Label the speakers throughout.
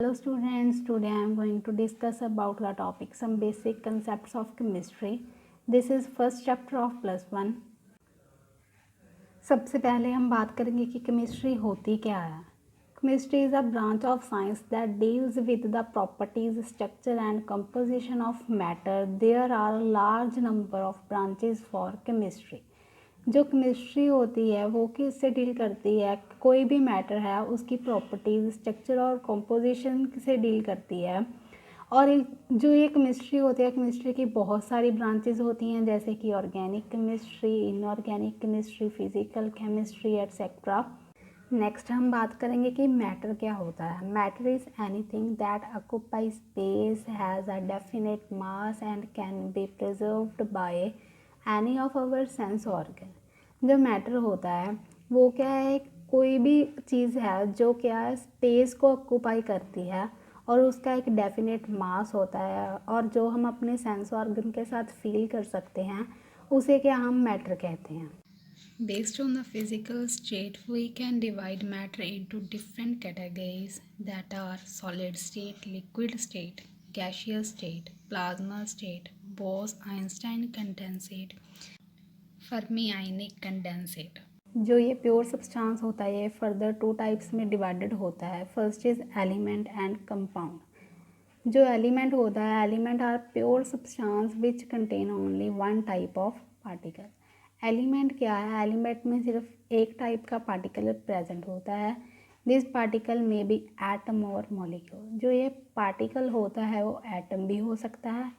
Speaker 1: Hello students, today I am going to discuss about the topic some basic concepts of chemistry. This is first chapter of +1. सबसे पहले हम बात करेंगे कि chemistry होती क्या है. Chemistry is a branch of science that deals with the properties, structure and composition of matter. There are a large number of branches for chemistry. जो केमिस्ट्री होती है वो किससे डील करती है, कोई भी मैटर है उसकी प्रॉपर्टीज, स्ट्रक्चर और कंपोजिशन से डील करती है. और जो ये केमिस्ट्री होती है, केमिस्ट्री की बहुत सारी ब्रांचेस होती हैं जैसे कि organic chemistry, inorganic chemistry, physical chemistry etcetera. Next हम बात करेंगे कि मैटर क्या होता है. Matter is anything that occupy space, has a definite mass and can be preserved by any of our sense organ. जो मैटर होता है वो क्या है, कोई भी चीज़ है जो क्या है स्पेस को ऑक्यूपाई करती है और उसका एक डेफिनेट मास होता है और जो हम अपने सेंस ऑर्गन के साथ फील कर सकते हैं उसे क्या हम मैटर कहते हैं. Based on the physical state, we can divide matter into different categories that are solid state, liquid state, gaseous state, plasma state, Bose-Einstein condensate, fermionic condensate. जो ये प्योर सब्सटेंस होता है ये फर्दर 2 टाइप्स में divided होता है. First is element and compound. जो element होता है, element are pure substance which contain only one type of particle. Element क्या है, एलिमेंट में सिर्फ एक टाइप का पार्टिकल प्रेजेंट होता है. दिस पार्टिकल में बी एटम और मॉलिक्यूल. जो ये पार्टिकल होता है वो एटम भी हो सकता है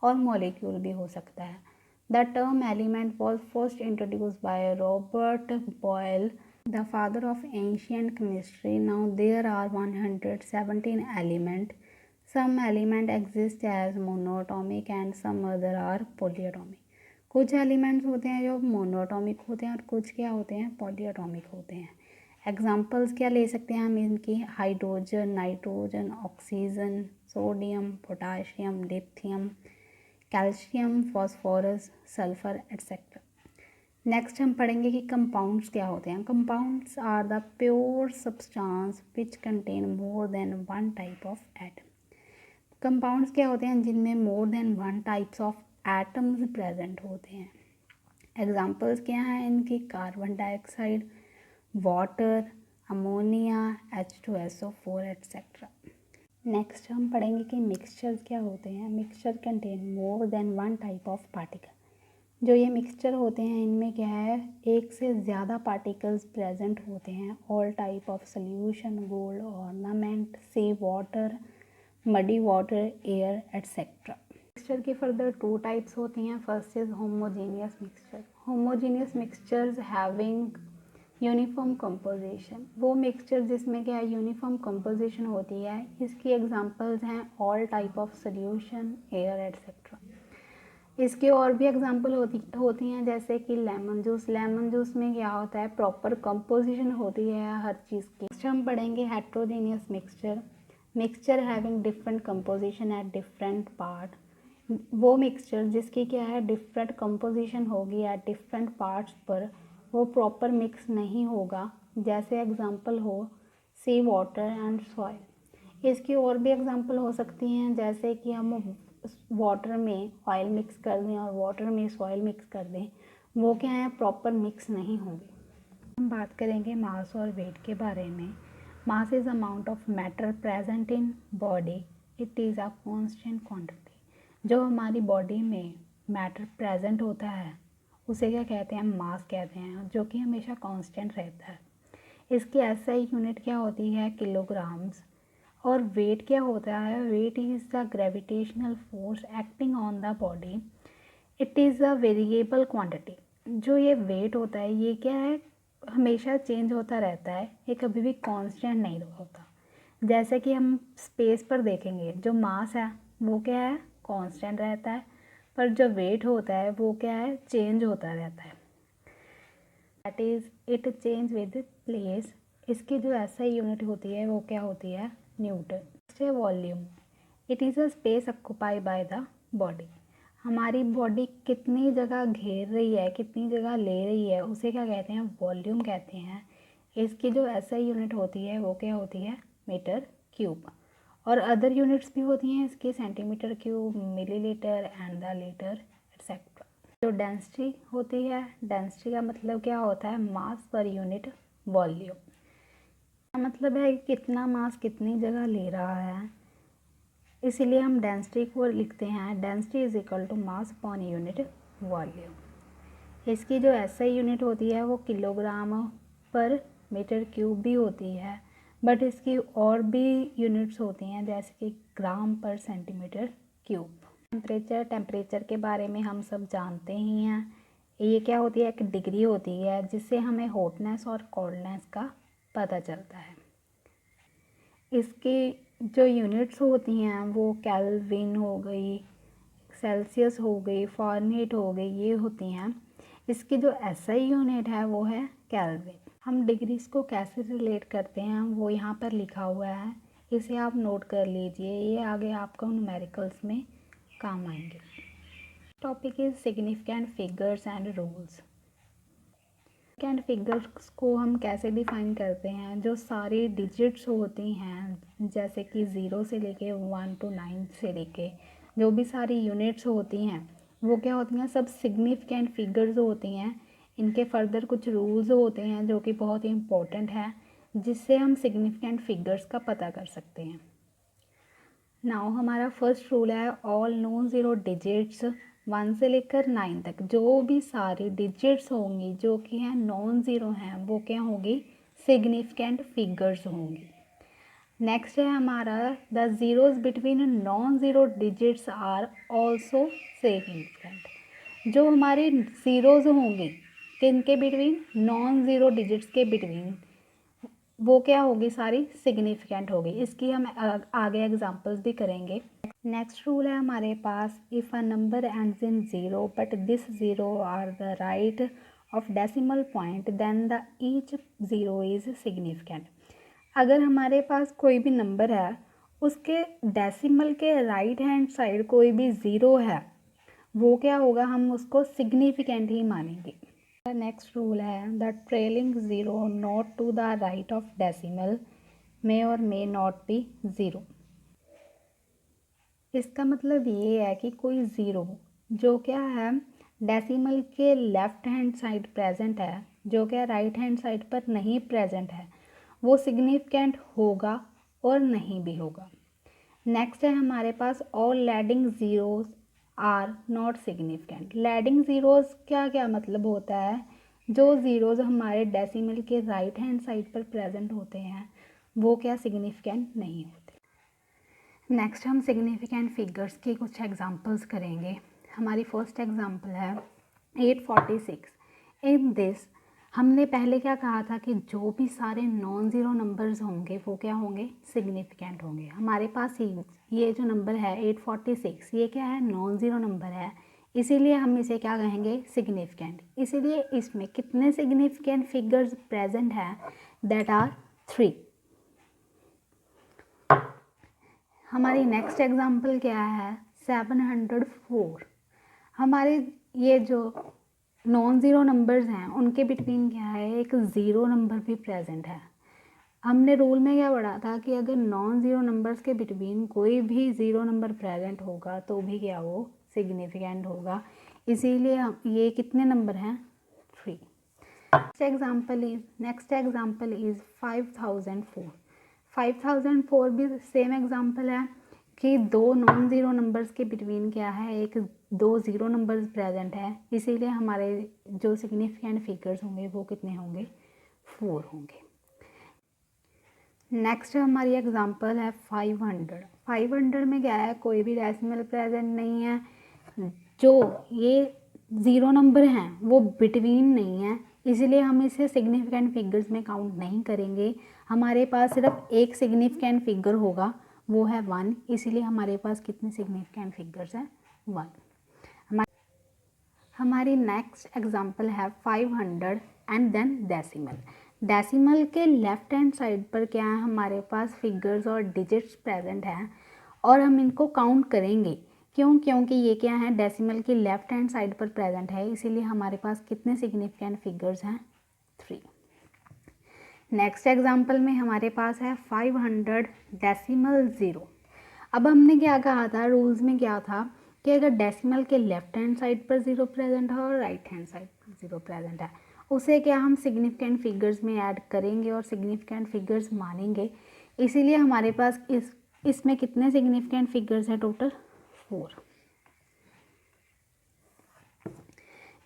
Speaker 1: और मॉलिक्यूल भी हो सकता है. The term element was first introduced by Robert Boyle, the father of ancient chemistry. Now there are 117 elements. Some elements exist as monoatomic and some other are polyatomic. कुछ एलिमेंट्स होते हैं जो मोनोटॉमिक होते हैं और कुछ क्या होते हैं, पॉलीएटॉमिक होते हैं. एग्जाम्पल्स क्या ले सकते हैं हम इनकी, hydrogen, nitrogen, oxygen, sodium, potassium, lithium, calcium, phosphorus, sulphur etcetera. Next हम पढ़ेंगे कि कंपाउंड्स क्या होते हैं. Compounds are the pure substance which contain more than one type of atom. Compounds क्या होते हैं जिनमें more than one types of atoms present होते हैं. एग्जाम्पल्स क्या हैं इनकी, carbon dioxide, water, ammonia, H2SO4 etcetera. Next हम पढ़ेंगे कि मिक्सचर्स क्या होते हैं. Mixture contain more than one type of particle. जो ये मिक्सचर होते हैं इनमें क्या है, एक से ज़्यादा पार्टिकल्स प्रेजेंट होते हैं. All type of solution, gold, ornament, sea water, muddy water, air etcetera. Mixture की फर्दर 2 टाइप्स होती हैं. First is homogeneous mixture. Homogeneous mixtures having uniform composition. वो मिक्सचर जिसमें क्या है यूनिफॉर्म कंपोजिशन होती है. इसकी एग्जांपल्स हैं all type of solution, air etcetera. इसके और भी एग्जांपल होती हैं जैसे कि लेमन जूस. लेमन जूस में क्या होता है, प्रॉपर कंपोजिशन होती है हर चीज़ की. नेक्स्ट हम पढ़ेंगे heterogeneous mixture. Mixture having different composition at different part. वो मिक्सचर जिसकी क्या है डिफरेंट कंपोजिशन होगी एट डिफरेंट पार्ट्स पर, वो प्रॉपर मिक्स नहीं होगा. जैसे एग्जांपल हो सी वाटर एंड सॉइल. इसकी और भी एग्जांपल हो सकती हैं जैसे कि हम वाटर में ऑयल मिक्स कर दें और वाटर में सॉइल मिक्स कर दें, वो क्या है प्रॉपर मिक्स नहीं होंगे. हम बात करेंगे मास और वेट के बारे में. Mass is amount of matter present in body. It is a constant quantity. जो हमारी बॉडी में मैटर प्रेजेंट होता है उसे क्या कहते हैं, मास कहते हैं, जो कि हमेशा कांस्टेंट रहता है. इसकी एसआई यूनिट क्या होती है, किलोग्राम्स. और वेट क्या होता है, weight is the gravitational force acting on the body. It is a variable quantity. जो ये वेट होता है ये क्या है, हमेशा चेंज होता रहता है, ये कभी भी कांस्टेंट नहीं होता. जैसे कि हम स्पेस पर देखेंगे जो मास है वो क्या है, कांस्टेंट रहता है, पर जो वेट होता है वो क्या है, चेंज होता रहता है. That is it change with place. इसकी जो एसआई यूनिट होती है वो क्या होती है, न्यूटन. नेक्स्ट है volume. It is a space occupy by the body. हमारी बॉडी कितनी जगह घेर रही है, कितनी जगह ले रही है, उसे क्या कहते हैं, वॉल्यूम कहते हैं. इसकी जो एसआई यूनिट होती है वो क्या होती है, मीटर क्यूब. और अदर यूनिट्स भी होती हैं इसकी, centimetre cube, millilitre and the litre etcetera. जो डेंसिटी होती है, डेंसिटी का मतलब क्या होता है, मास पर यूनिट वॉल्यूम। मतलब है कि कितना मास कितनी जगह ले रहा है, इसीलिए हम डेंसिटी को लिखते हैं density is equal to mass upon unit volume. इसकी जो एसआई यूनिट होती है वो किलोग्राम पर मीटर क्यूब भी होती है, बट इसकी और भी यूनिट्स होती हैं जैसे कि ग्राम पर सेंटीमीटर क्यूब। टेम्परेचर के बारे में हम सब जानते ही हैं। ये क्या होती है, एक डिग्री होती है जिससे हमें हॉटनेस और कोल्डनेस का पता चलता है। इसकी जो यूनिट्स होती हैं वो केल्विन हो गई, सेल्सियस हो गई, फ़ारेनहीट हो गई, ये होती हैं। इसकी जो एसआई यूनिट है वो है केल्विन। हम डिग्रीज को कैसे रिलेट करते हैं वो यहाँ पर लिखा हुआ है, इसे आप नोट कर लीजिए, ये आगे आपको न्यूमेरिकल्स में काम आएंगे। Topic is significant figures and rules. Significant figures को हम कैसे डिफाइन करते हैं, जो सारी डिजिट्स होती हैं जैसे कि 0 से लेके 1 to 9 से लेके जो भी सारी यूनिट्स होती हैं वो क्या होती हैं, सब सिग्निफिकेंट फिगर्स होती हैं। इनके फर्दर कुछ रूल्स होते हैं जो कि बहुत ही इम्पोर्टेंट है, जिससे हम सिग्निफिकेंट फिगर्स का पता कर सकते हैं। नाउ हमारा फर्स्ट रूल है ऑल नॉन ज़ीरो डिजिट्स 1 से लेकर 9 तक जो भी सारी डिजिट्स होंगी जो कि हैं नॉन ज़ीरो हैं वो क्या होंगी, सिग्निफिकेंट फिगर्स होंगी। नेक्स्ट है हमारा the zeroes between non zero digits are also significant. जो हमारी ज़ीरोज़ होंगी किनके बिटवीन, नॉन ज़ीरो डिजिट्स के बिटवीन, वो क्या होगी, सारी सिग्निफिकेंट होगी। इसकी हम आगे एग्जांपल्स भी करेंगे। नेक्स्ट रूल है हमारे पास if a number ends in zero but this zero are the right of decimal point then the each zero is significant. अगर हमारे पास कोई भी नंबर है उसके डेसिमल के राइट हैंड साइड कोई भी ज़ीरो है वो क्या होगा, हम उसको सिग्निफिकेंट ही मानेंगे। नेक्स्ट रूल है the trailing zero not to the right of decimal may और मे नॉट बी ज़ीरो। इसका मतलब ये है कि कोई ज़ीरो जो क्या है डेसिमल के लेफ़्ट हैंड साइड प्रेजेंट है, जो क्या राइट हैंड साइड पर नहीं प्रेजेंट है, वो सिग्निफिकेंट होगा और नहीं भी होगा। नेक्स्ट है हमारे पास all leading zeros are not significant. Leading zeros क्या क्या मतलब होता है, जो ज़ीरोज़ हमारे डेसिमल के राइट हैंड साइड पर प्रेजेंट होते हैं वो क्या सिग्निफिकेंट नहीं होते। नेक्स्ट हम सिग्निफिकेंट फिगर्स के कुछ एग्जांपल्स करेंगे। हमारी फर्स्ट एग्जांपल है 846। इन दिस हमने पहले क्या कहा था कि जो भी सारे नॉन ज़ीरो नंबर्स होंगे वो क्या होंगे, सिग्निफिकेंट होंगे। हमारे पास ये जो नंबर है 846 ये क्या है, नॉन ज़ीरो नंबर है, इसीलिए हम इसे क्या कहेंगे, सिग्निफिकेंट। इसीलिए इसमें कितने सिग्निफिकेंट फिगर्स प्रेजेंट हैं, दैट आर 3। हमारी नेक्स्ट एग्जांपल क्या है 704। हमारे ये जो नॉन ज़ीरो नंबर्स हैं उनके बिटवीन क्या है, एक ज़ीरो नंबर भी प्रेजेंट है। हमने रूल में क्या पढ़ा था कि अगर नॉन ज़ीरो नंबर्स के बिटवीन कोई भी ज़ीरो नंबर प्रेजेंट होगा तो भी क्या वो सिग्निफिकेंट होगा। इसीलिए हम ये कितने नंबर हैं, 3। Next example is 5004। 5004 भी सेम एग्जाम्पल है कि दो नॉन ज़ीरो नंबर्स के बिटवीन क्या है, एक दो ज़ीरो नंबर्स प्रेजेंट है, इसीलिए हमारे जो सिग्निफिकेंट फिगर्स होंगे वो कितने होंगे, 4 होंगे। नेक्स्ट हमारी एग्जांपल है 500। 500 में क्या है, कोई भी डेसिमल प्रेजेंट नहीं है, जो ये ज़ीरो नंबर हैं वो बिटवीन नहीं है, इसीलिए हम इसे सिग्निफिकेंट फिगर्स में काउंट नहीं करेंगे। हमारे पास सिर्फ एक सिग्निफिकेंट फिगर होगा वो है 1, इसीलिए हमारे पास कितने सिग्निफिकेंट फिगर्स हैं, 1। हमारी नेक्स्ट एग्जांपल है 500 एंड देन डेसिमल। डेसिमल के लेफ्ट हैंड साइड पर क्या है, हमारे पास फिगर्स और डिजिट्स प्रेजेंट हैं और हम इनको काउंट करेंगे। क्यों, क्योंकि ये क्या है, डेसिमल की लेफ्ट हैंड साइड पर प्रेजेंट है, इसीलिए हमारे पास कितने सिग्निफिकेंट फिगर्स हैं, 3। नेक्स्ट एग्जांपल में हमारे पास है 500 डेसिमल ज़ीरो। अब हमने क्या कहा था, रूल्स में क्या था कि अगर डेसिमल के लेफ्ट हैंड साइड पर 0 प्रेजेंट है और राइट हैंड साइड पर 0 प्रेजेंट है, उसे क्या हम सिग्निफिकेंट फिगर्स में ऐड करेंगे और सिग्निफिकेंट फिगर्स मानेंगे। इसीलिए हमारे पास इसमें कितने सिग्निफिकेंट फिगर्स हैं, टोटल 4।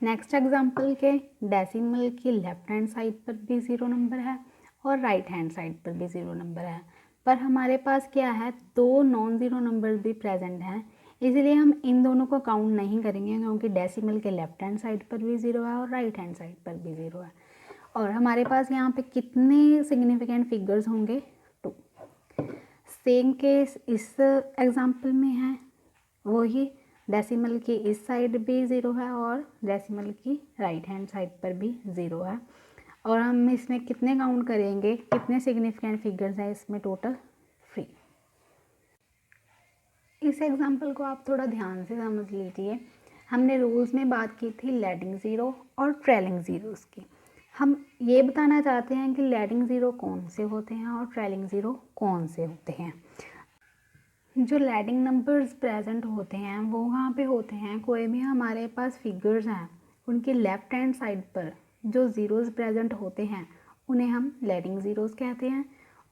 Speaker 1: नेक्स्ट एग्जांपल के डेसिमल की लेफ्ट हैंड साइड पर भी 0 नंबर है और राइट हैंड साइड पर भी 0 नंबर है, पर हमारे पास क्या है, 2 नॉन ज़ीरो नंबर भी प्रेजेंट हैं। इसलिए हम इन दोनों को काउंट नहीं करेंगे, क्योंकि डेसिमल के लेफ्ट हैंड साइड पर भी 0 है और राइट हैंड साइड पर भी 0 है। और हमारे पास यहाँ पे कितने सिग्निफिकेंट फिगर्स होंगे, 2। सेम केस इस एग्जाम्पल में है, वही डेसिमल की इस साइड भी 0 है और डेसिमल की राइट हैंड साइड पर भी 0 है। और हम इसमें कितने काउंट करेंगे, कितने सिग्निफिकेंट फिगर्स हैं इसमें, टोटल 3। इस एग्जांपल को आप थोड़ा ध्यान से समझ लीजिए। हमने रूल्स में बात की थी लीडिंग ज़ीरो और ट्रेलिंग ज़ीरोज़ की। हम ये बताना चाहते हैं कि लीडिंग ज़ीरो कौन से होते हैं और ट्रेलिंग ज़ीरो कौन से होते हैं। जो लीडिंग नंबर्स प्रेजेंट होते हैं वो वहाँ पे होते हैं, कोई भी हमारे पास फिगर्स हैं उनकी लेफ़्ट हैंड साइड पर जो ज़ीरोज़ प्रेजेंट होते हैं उन्हें हम लीडिंग ज़ीरोज़ कहते हैं,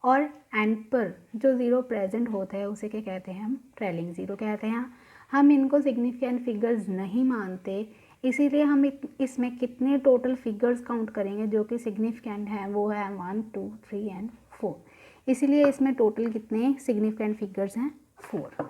Speaker 1: और एंड पर जो ज़ीरो प्रेजेंट होता है उसे क्या कहते हैं, हम ट्रेलिंग ज़ीरो कहते हैं। हम इनको सिग्निफिकेंट फिगर्स नहीं मानते, इसीलिए हम इसमें कितने टोटल फिगर्स काउंट करेंगे जो कि सिग्निफिकेंट हैं, वो है 1, 2, 3 एंड 4। इसीलिए इसमें टोटल कितने सिग्निफिकेंट फिगर्स हैं, 4।